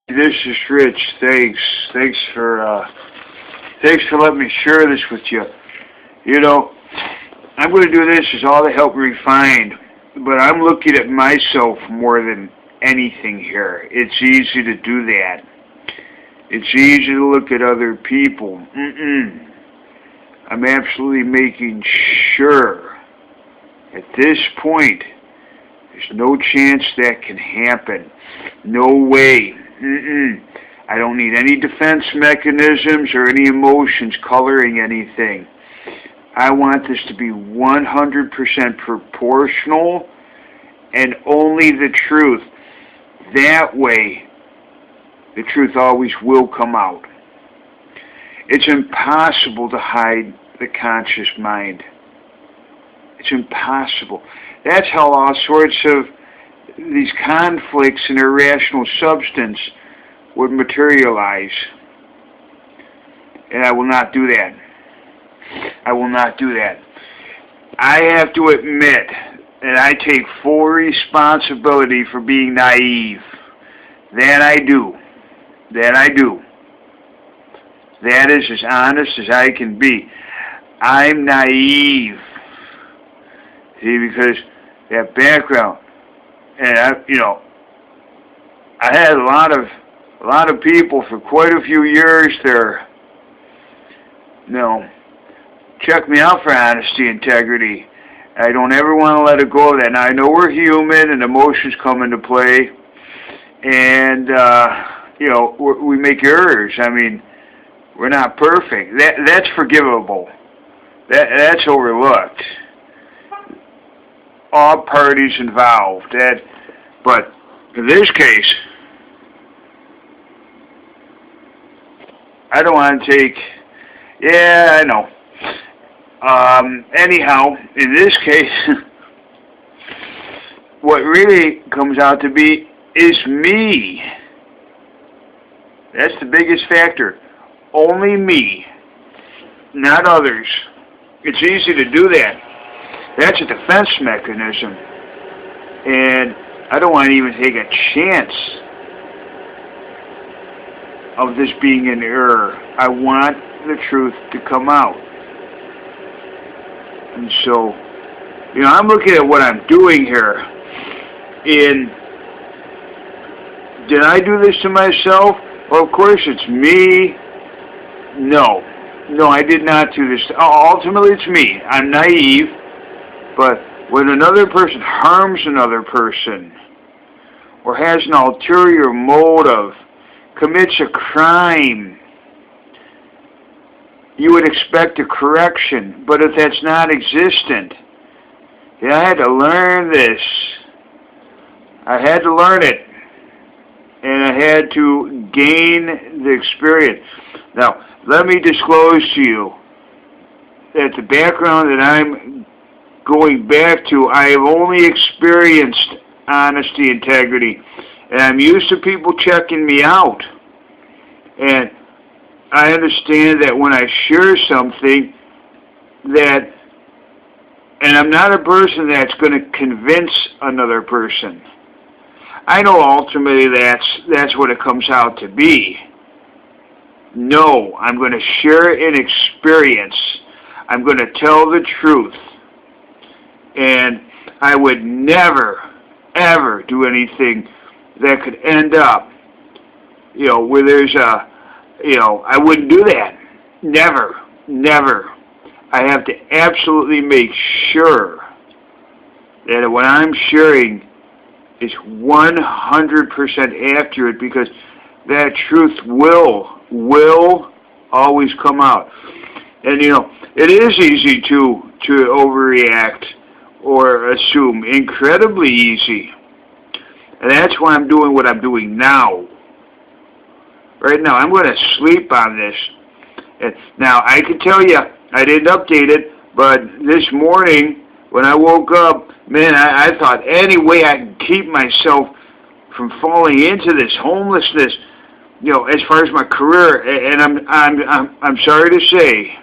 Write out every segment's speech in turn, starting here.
This is Rich. Thanks for letting me share this with you. You know, I'm going to do this as all to help refine, but I'm looking at myself more than anything here. It's easy to do that. It's easy to look at other people. I'm absolutely making sure at this point there's no chance that can happen. No way. I don't need any defense mechanisms or any emotions coloring anything. I want this to be 100% proportional and only the truth. That way, the truth always will come out. It's impossible to hide the conscious mind. It's impossible. That's how all sorts of these conflicts in irrational substance would materialize. And I will not do that. I will not do that. I have to admit that I take full responsibility for being naive. That I do. That I do. That is as honest as I can be. I'm naive. See, because that background, and I had a lot of people for quite a few years there. Check me out for honesty, integrity. I don't ever want to let it go of that. Now I know we're human and emotions come into play, and we make errors. I mean, we're not perfect. That's forgivable. That's overlooked. All parties involved. But in this case, I don't want to take. Yeah, I know. Anyhow, in this case, what really comes out to be is me. That's the biggest factor. Only me, not others. It's easy to do that. That's a defense mechanism. And I don't want to even take a chance of this being an error. I want the truth to come out. And so, I'm looking at what I'm doing here. Did I do this to myself? Well, of course it's me. No, I did not do this. Ultimately, it's me. I'm naive. But when another person harms another person, or has an ulterior motive, commits a crime, you would expect a correction. But if that's not existent, I had to learn this. I had to learn it. And I had to gain the experience. Now, let me disclose to you that the background that I'm going back to, I have only experienced honesty, integrity, and I'm used to people checking me out. And I understand that when I share something and I'm not a person that's going to convince another person. I know ultimately that's what it comes out to be. No, I'm going to share an experience. I'm going to tell the truth. And I would never, ever do anything that could end up, where there's I wouldn't do that. Never. I have to absolutely make sure that what I'm sharing is 100% accurate, because that truth will always come out. And it is easy to overreact or assume, incredibly easy. And that's why I'm doing what I'm doing now. Right now, I'm going to sleep on this. And now, I can tell you, I didn't update it, but this morning, when I woke up, man, I thought any way I can keep myself from falling into this homelessness, as far as my career. And I'm sorry to say,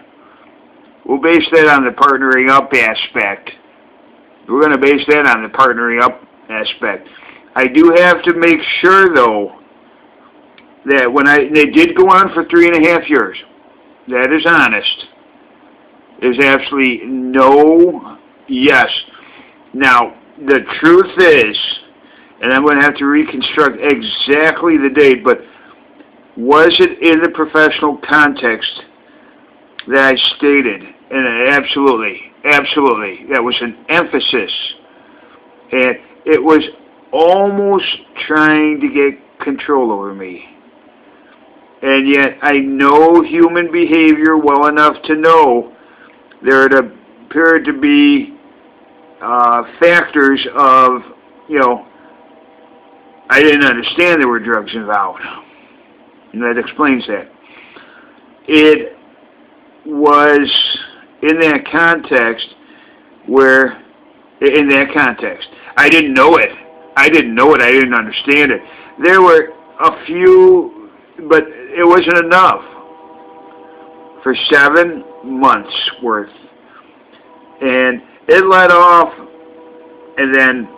we'll base that on the partnering up aspect. We're going to base that on the partnering up aspect. I do have to make sure, though, that when they did go on for 3.5 years. That is honest. There's absolutely no yes. Now, the truth is, and I'm going to have to reconstruct exactly the date, but was it in the professional context that I stated? And absolutely, absolutely. That was an emphasis. And it was almost trying to get control over me. And yet I know human behavior well enough to know there appeared to be factors of, I didn't understand there were drugs involved. And that explains that. It was in that context I didn't know it. I didn't understand it. There were a few, but it wasn't enough for 7 months worth. And it let off, and then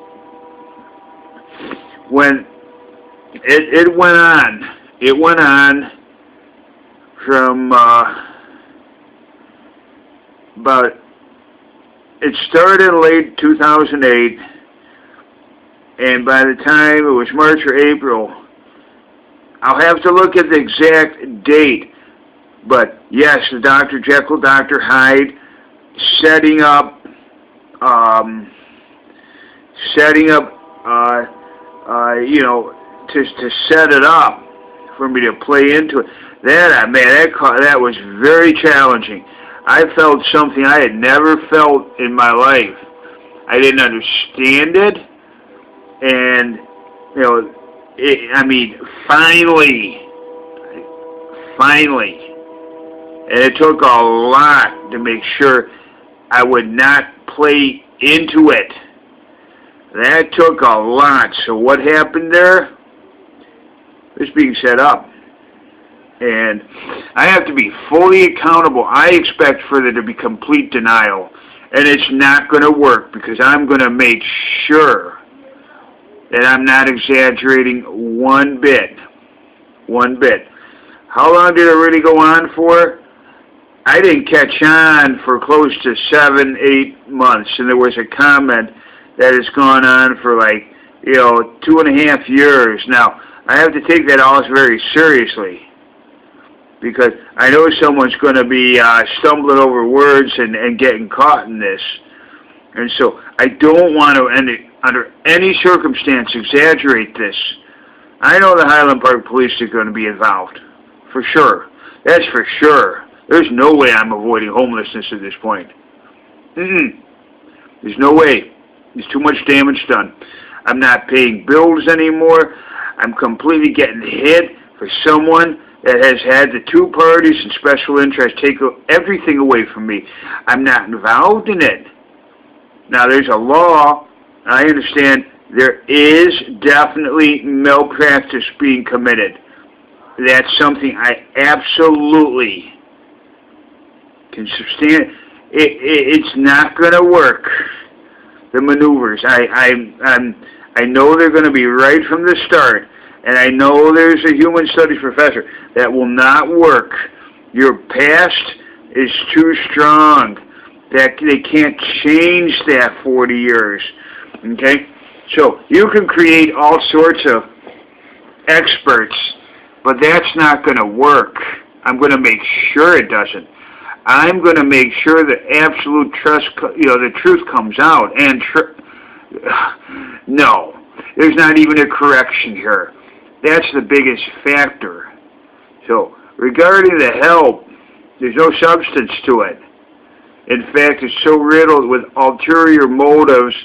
when it went on from it started in late 2008, and by the time it was March or April, I'll have to look at the exact date, but yes, the Dr. Jekyll, Dr. Hyde, setting up, to set it up for me to play into it. That was very challenging. I felt something I had never felt in my life. I didn't understand it, and finally, and it took a lot to make sure I would not play into it. That took a lot. So what happened there? It was being set up. And I have to be fully accountable. I expect for there to be complete denial. And it's not going to work because I'm going to make sure that I'm not exaggerating one bit. One bit. How long did it really go on for? I didn't catch on for close to 7-8 months. And there was a comment that has gone on for 2.5 years. Now, I have to take that all very seriously, because I know someone's going to be stumbling over words and getting caught in this. And so I don't want to, under any circumstance, exaggerate this. I know the Highland Park Police are going to be involved, for sure. That's for sure. There's no way I'm avoiding homelessness at this point. There's no way. There's too much damage done. I'm not paying bills anymore. I'm completely getting hit for someone that has had the two parties and special interests take everything away from me. I'm not involved in it. Now, there's a law. I understand there is definitely malpractice being committed. That's something I absolutely can sustain. It's not going to work. The maneuvers. I know they're going to be right from the start, and I know there's a human studies professor that will not work. Your past is too strong. That they can't change that 40 years. Okay, so you can create all sorts of experts, but that's not going to work. I'm going to make sure it doesn't. I'm going to make sure that absolute trust, the truth comes out. And no, there's not even a correction here. That's the biggest factor. So regarding the help, there's no substance to it. In fact, it's so riddled with ulterior motives.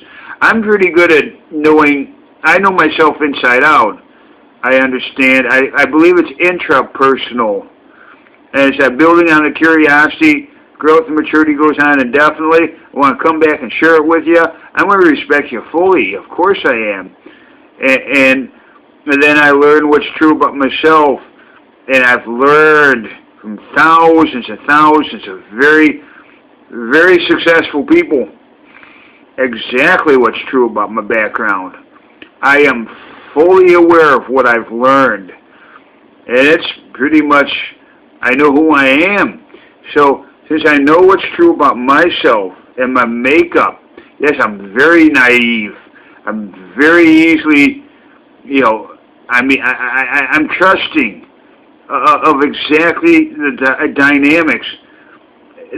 I'm pretty good at knowing. I know myself inside out. I understand. I believe it's intrapersonal. As I'm building on the curiosity, growth and maturity goes on indefinitely. I want to come back and share it with you. I'm going to respect you fully. Of course I am. And then I learn what's true about myself. And I've learned from thousands and thousands of very, very successful people exactly what's true about my background. I am fully aware of what I've learned. And it's pretty much, I know who I am. So, since I know what's true about myself and my makeup, yes, I'm very naive. I'm very easily, I'm trusting of exactly the dynamics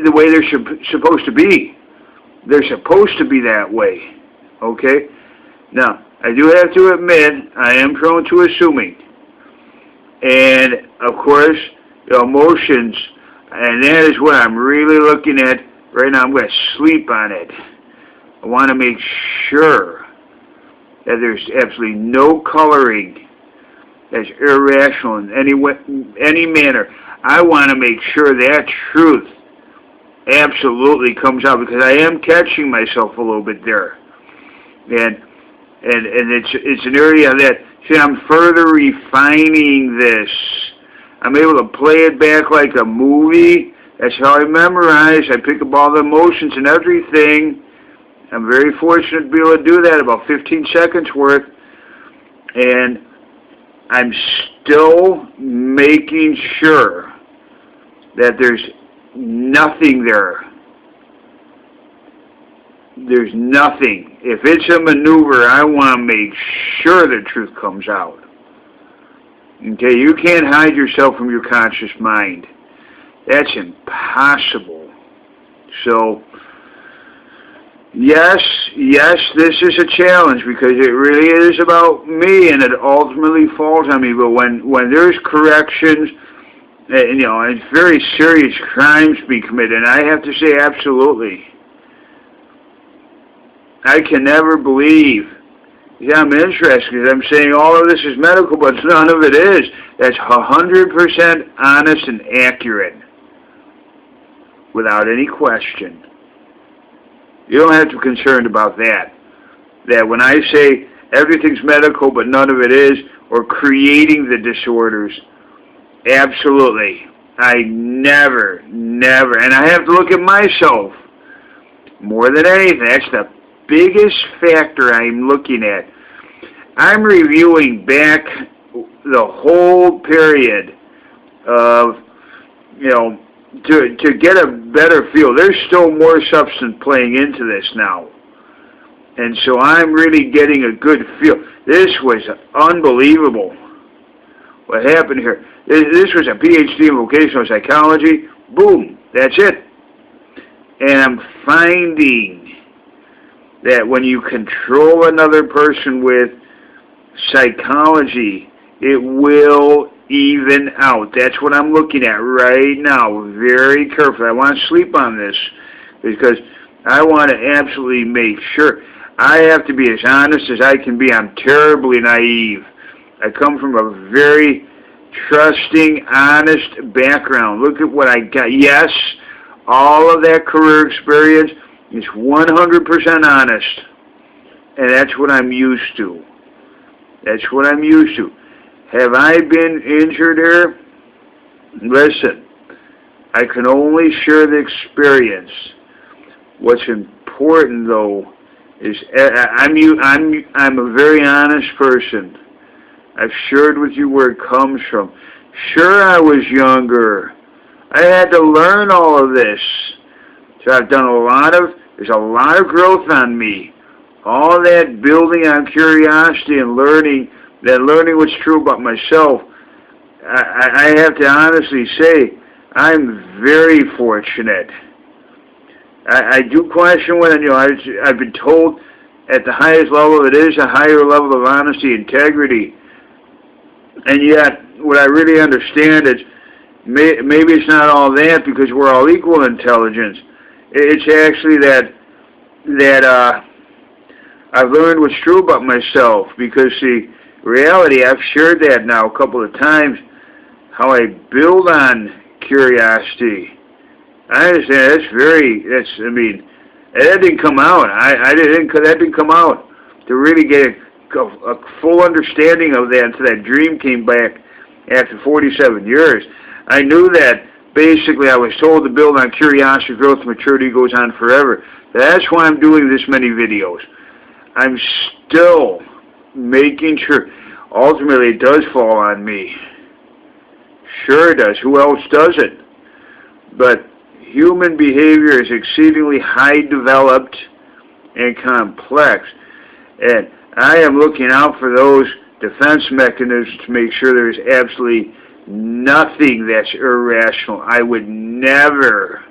the way they're supposed to be. They're supposed to be that way, okay? Now, I do have to admit, I am prone to assuming. And, of course, the emotions, and that is what I'm really looking at right now. I'm going to sleep on it. I want to make sure that there's absolutely no coloring that's irrational in any manner. I want to make sure that truth absolutely comes out, because I am catching myself a little bit there. And it's an area that, see, I'm further refining this. I'm able to play it back like a movie. That's how I memorize. I pick up all the emotions and everything. I'm very fortunate to be able to do that, about 15 seconds worth. And I'm still making sure that there's nothing there. There's nothing. If it's a maneuver, I want to make sure the truth comes out. Okay, you can't hide yourself from your conscious mind. That's impossible. So, yes, this is a challenge, because it really is about me, and it ultimately falls on me. But when there's corrections, and very serious crimes be committed, and I have to say absolutely, I can never believe. Yeah, I'm interested, because I'm saying all of this is medical, but none of it is. That's 100% honest and accurate, without any question. You don't have to be concerned about that. That when I say everything's medical, but none of it is, or creating the disorders, absolutely. I never, and I have to look at myself more than anything. That's the biggest factor I'm looking at. I'm reviewing back the whole period of, to get a better feel. There's still more substance playing into this now. And so I'm really getting a good feel. This was unbelievable what happened here. This was a PhD in vocational psychology. Boom, that's it. And I'm finding that when you control another person with psychology, it will even out. That's what I'm looking at right now, very carefully. I want to sleep on this, because I want to absolutely make sure. I have to be as honest as I can be. I'm terribly naive. I come from a very trusting, honest background. Look at what I got. Yes, all of that career experience is 100% honest. And that's what I'm used to. That's what I'm used to. Have I been injured here? Listen, I can only share the experience. What's important, though, is I'm a very honest person. I've shared with you where it comes from. Sure, I was younger. I had to learn all of this. So I've done there's a lot of growth on me. All that building on curiosity and learning what's true about myself. I have to honestly say, I'm very fortunate. I do question when, I've been told at the highest level it is a higher level of honesty, integrity. And yet, what I really understand is, maybe it's not all that, because we're all equal in intelligence. It's actually that I've learned what's true about myself, because the reality, I've shared that now a couple of times, how I build on curiosity. I understand that didn't come out. That didn't come out to really get a full understanding of that until that dream came back after 47 years. I knew that basically I was told to build on curiosity, growth, maturity goes on forever. That's why I'm doing this many videos. I'm still making sure. Ultimately, it does fall on me. Sure it does. Who else does it? But human behavior is exceedingly high developed and complex. And I am looking out for those defense mechanisms to make sure there's absolutely nothing that's irrational. I would never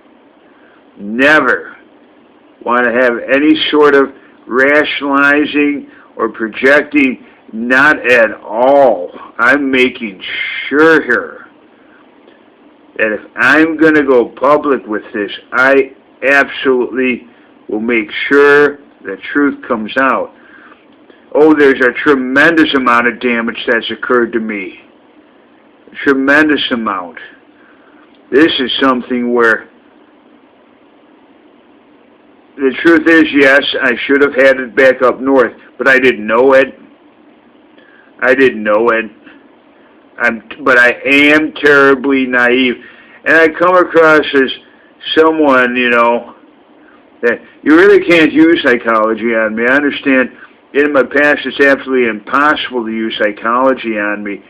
want to have any sort of rationalizing or projecting, not at all. I'm making sure here that if I'm going to go public with this, I absolutely will make sure the truth comes out. Oh, there's a tremendous amount of damage that's occurred to me. A tremendous amount. This is something where the truth is, yes, I should have had it back up north, but I didn't know it. I didn't know it. But I am terribly naive. And I come across as someone, that you really can't use psychology on me. I understand in my past it's absolutely impossible to use psychology on me.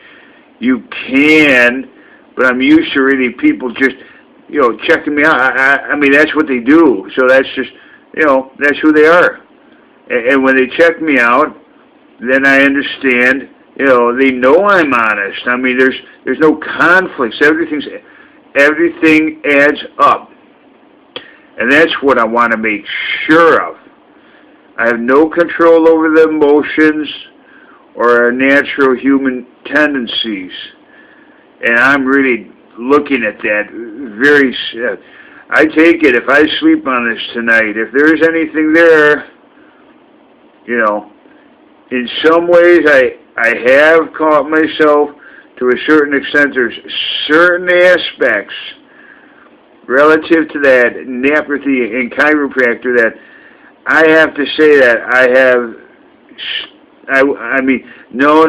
You can, but I'm used to really people just, checking me out. I mean, that's what they do. So that's just, that's who they are. And when they check me out, then I understand, they know I'm honest. I mean, there's no conflicts. Everything adds up. And that's what I want to make sure of. I have no control over the emotions or our natural human tendencies. And I'm really looking at that very... I take it, if I sleep on this tonight, if there's anything there, in some ways I have caught myself to a certain extent. There's certain aspects relative to that napathy and chiropractor that I have to say that I mean, no,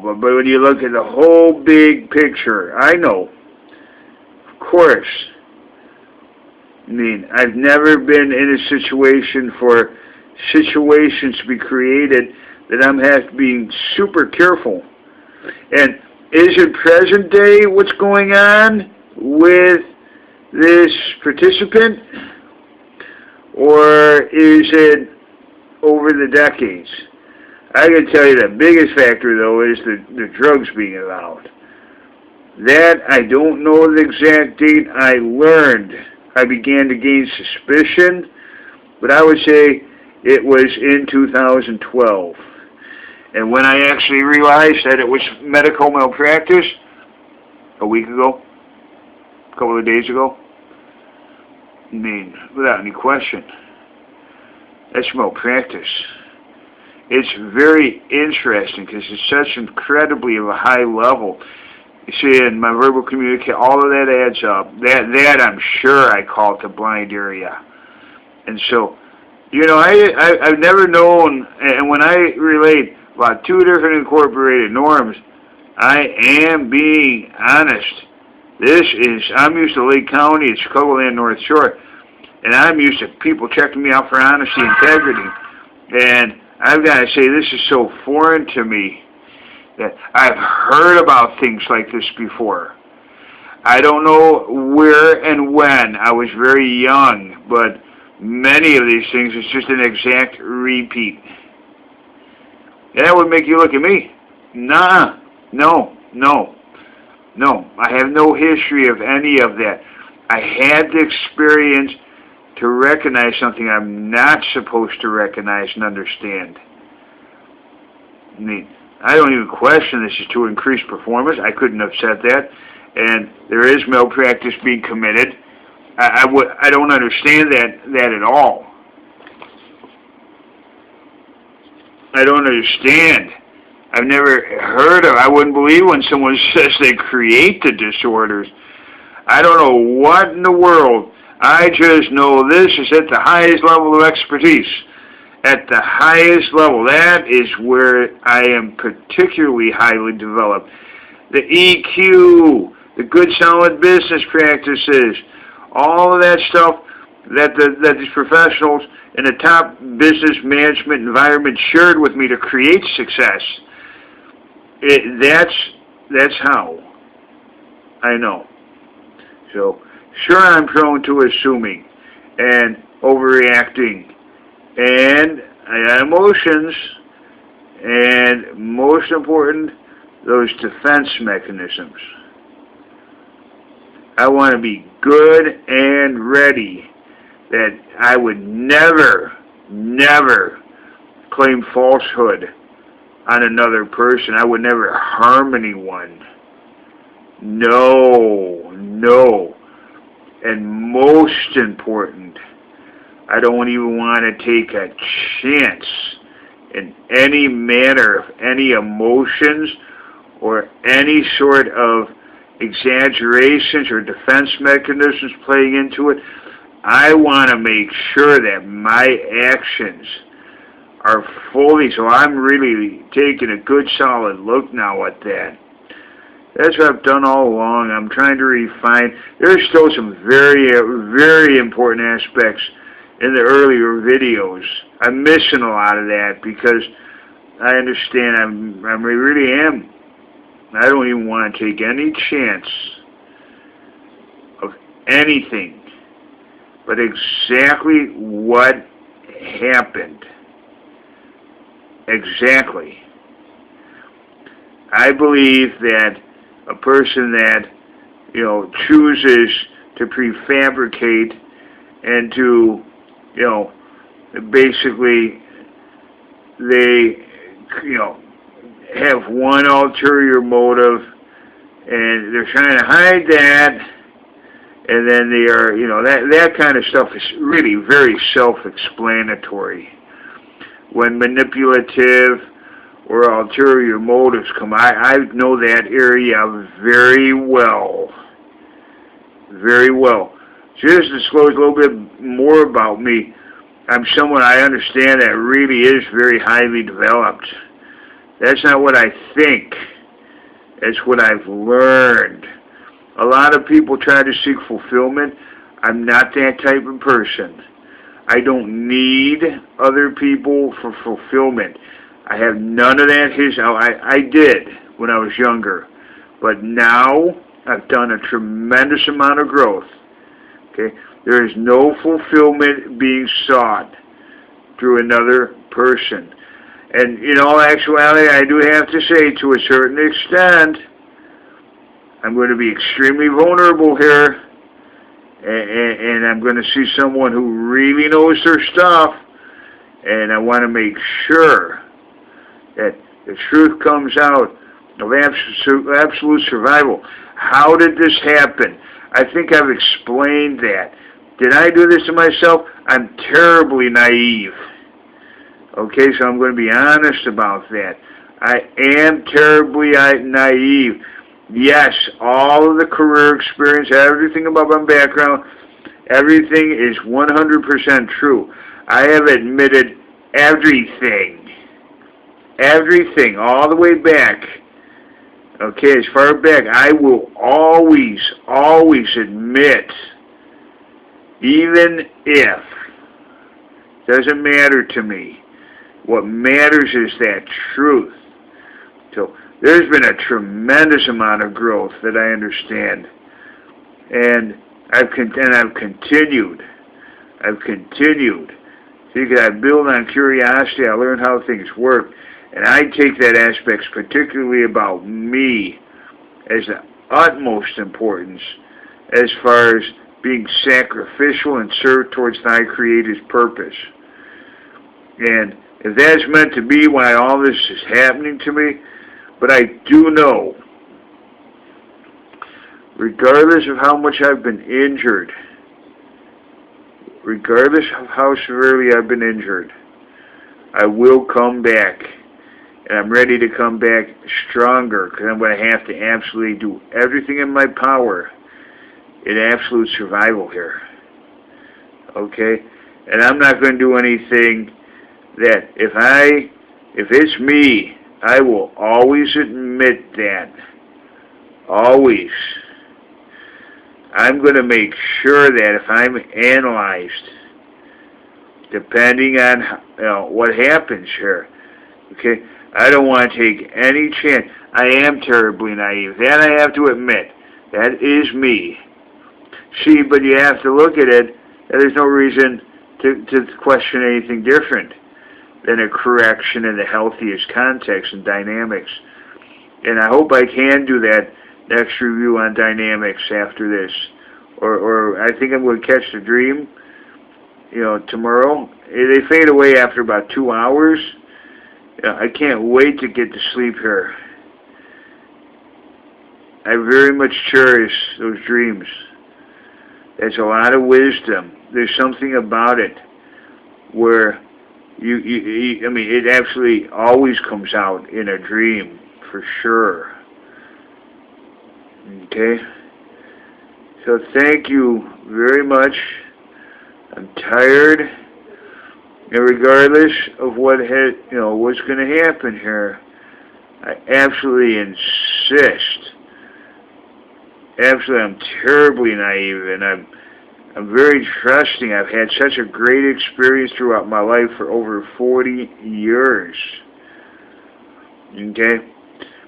but when you look at the whole big picture, I know, of course. I mean, I've never been in a situation for situations to be created that I'm have to be super careful. And is it present day what's going on with this participant? Or is it over the decades? I can tell you the biggest factor, though, is the drugs being allowed. That, I don't know the exact date. I began to gain suspicion, but I would say it was in 2012. And when I actually realized that it was medical malpractice, a week ago, a couple of days ago, I mean, without any question, that's malpractice. It's very interesting because it's such incredibly of a high level. You see, in my verbal communication, all of that adds up. That I'm sure I call it the blind area. And so, I've never known, and when I relate about two different incorporated norms, I am being honest. I'm used to Lake County, it's Chicagoland, North Shore, and I'm used to people checking me out for honesty and integrity. And I've got to say, this is so foreign to me that I've heard about things like this before. I don't know where and when. I was very young, but many of these things, it's just an exact repeat. And that would make you look at me. Nah, no. I have no history of any of that. I had the experience to recognize something I'm not supposed to recognize and understand. I mean, I don't even question this is to increase performance. I couldn't have said that. And there is malpractice being committed. I don't understand that at all. I don't understand. I've never heard of, I wouldn't believe when someone says they create the disorders. I don't know what in the world. I just know this is at the highest level of expertise. At the highest level. That is where I am particularly highly developed. The EQ, the good solid business practices, all of that stuff that these professionals in the top business management environment shared with me to create success. That's how. I know. So, sure, I'm prone to assuming and overreacting, and I got emotions, and most important, those defense mechanisms. I want to be good and ready that I would never, never claim falsehood on another person. I would never harm anyone. No, no. And most important, I don't even want to take a chance in any manner of any emotions or any sort of exaggerations or defense mechanisms playing into it. I want to make sure that my actions are fully, so I'm really taking a good solid look now at that. That's what I've done all along. I'm trying to refine. There's still some very, very important aspects in the earlier videos. I'm missing a lot of that because I understand I really am. I don't even want to take any chance of anything but exactly what happened. Exactly. I believe that a person that, chooses to prefabricate and to, basically they, have one ulterior motive and they're trying to hide that, and then they are, that kind of stuff is really very self-explanatory. When manipulative or ulterior motives come, I know that area very well. Very well. Just to disclose a little bit more about me, I'm someone I understand that really is very highly developed. That's not what I think. It's what I've learned. A lot of people try to seek fulfillment. I'm not that type of person. I don't need other people for fulfillment. I have none of that. I did when I was younger. But now, I've done a tremendous amount of growth. Okay? There is no fulfillment being sought through another person. And in all actuality, I do have to say, to a certain extent, I'm going to be extremely vulnerable here. And I'm going to see someone who really knows their stuff. And I want to make sure that the truth comes out of absolute survival. How did this happen? I think I've explained that. Did I do this to myself? I'm terribly naive. Okay, so I'm going to be honest about that. I am terribly naive. Yes, all of the career experience, everything about my background, everything is 100% true. I have admitted everything. Everything, all the way back. Okay, as far back, I will always, always admit, even if, doesn't matter to me. What matters is that truth. So there's been a tremendous amount of growth that I understand, and I've continued. Because I build on curiosity. I learn how things work, and I take that aspect, particularly about me, as the utmost importance, as far as being sacrificial and serve towards thy Creator's purpose. And if that's meant to be why all this is happening to me, but I do know, regardless of how much I've been injured, regardless of how severely I've been injured, I will come back. And I'm ready to come back stronger, because I'm going to have to absolutely do everything in my power in absolute survival here. Okay? And I'm not going to do anything that if it's me, I will always admit that. Always. I'm going to make sure that if I'm analyzed, depending on what happens here, okay, I don't want to take any chance. I am terribly naive. That I have to admit. That is me. See, but you have to look at it, and there's no reason to question anything different than a correction in the healthiest context and dynamics. And I hope I can do that next review on dynamics after this. Or I think I'm going to catch the dream, tomorrow. They fade away after about 2 hours. I can't wait to get to sleep here. I very much cherish those dreams. There's a lot of wisdom. There's something about it where it absolutely always comes out in a dream, for sure. Okay? So thank you very much. I'm tired. And regardless of what's going to happen here, I absolutely insist. Absolutely, I'm terribly naive, and I'm very trusting. I've had such a great experience throughout my life for over 40 years. Okay?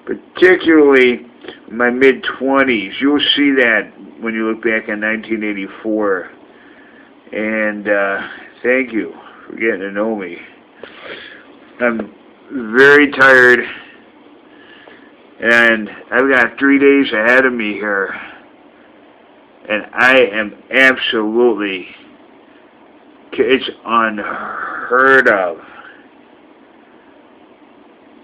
Particularly in my mid-20s. You'll see that when you look back in 1984. And thank you for getting to know me. I'm very tired. And I've got 3 days ahead of me here. And I am absolutely, it's unheard of.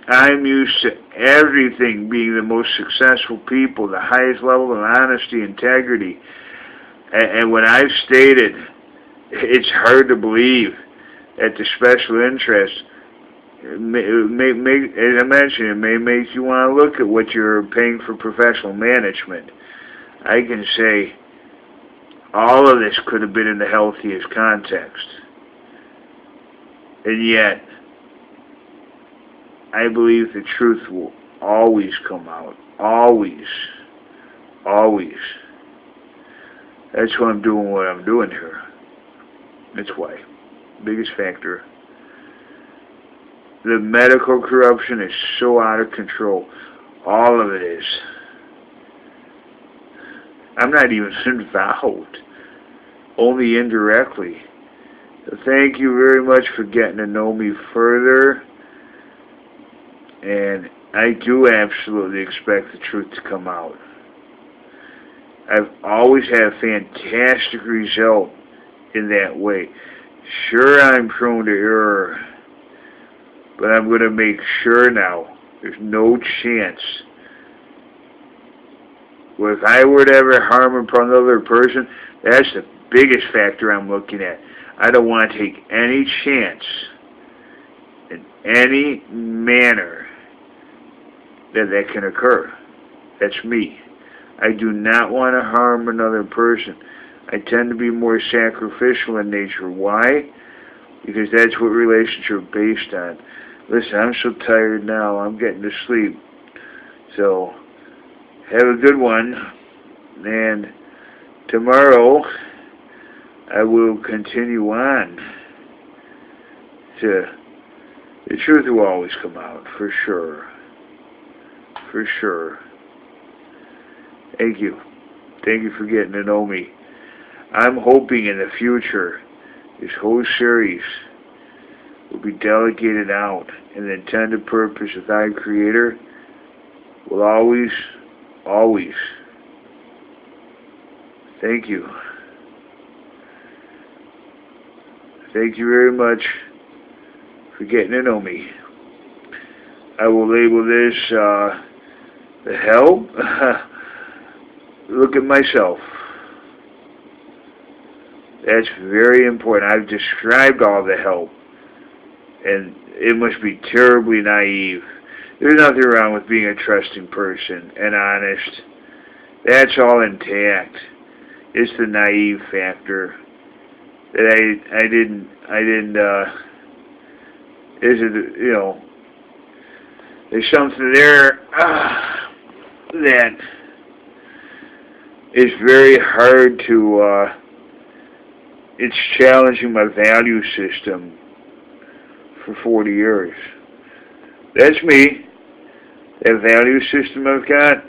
I'm used to everything being the most successful people, the highest level of honesty, integrity. And when I've stated, it's hard to believe that the special interest, as I mentioned, it may make you want to look at what you're paying for professional management. I can say all of this could have been in the healthiest context. And yet, I believe the truth will always come out. Always. Always. That's why I'm doing what I'm doing here. That's why. Biggest factor. The medical corruption is so out of control. All of it is. I'm not even involved. Only indirectly. So thank you very much for getting to know me further. And I do absolutely expect the truth to come out. I've always had a fantastic result in that way. Sure, I'm prone to error, but I'm going to make sure now there's no chance. Well, if I were to ever harm upon another person, that's the biggest factor I'm looking at. I don't want to take any chance in any manner that can occur. That's me. I do not want to harm another person. I tend to be more sacrificial in nature. Why? Because that's what relationships are based on. Listen, I'm so tired now. I'm getting to sleep. So, have a good one. And tomorrow, I will continue on to... The truth will always come out, for sure. For sure. Thank you. Thank you for getting to know me. I'm hoping in the future this whole series will be delegated out, and the intended purpose of thy Creator will always, always. Thank you. Thank you very much for getting to know me. I will label this the help. Look at myself. That's very important. I've described all the help, and it must be terribly naive. There's nothing wrong with being a trusting person and honest. That's all intact. It's the naive factor that I didn't is it, there's something there that is very hard to, it's challenging my value system for 40 years. That's me. That value system I've got,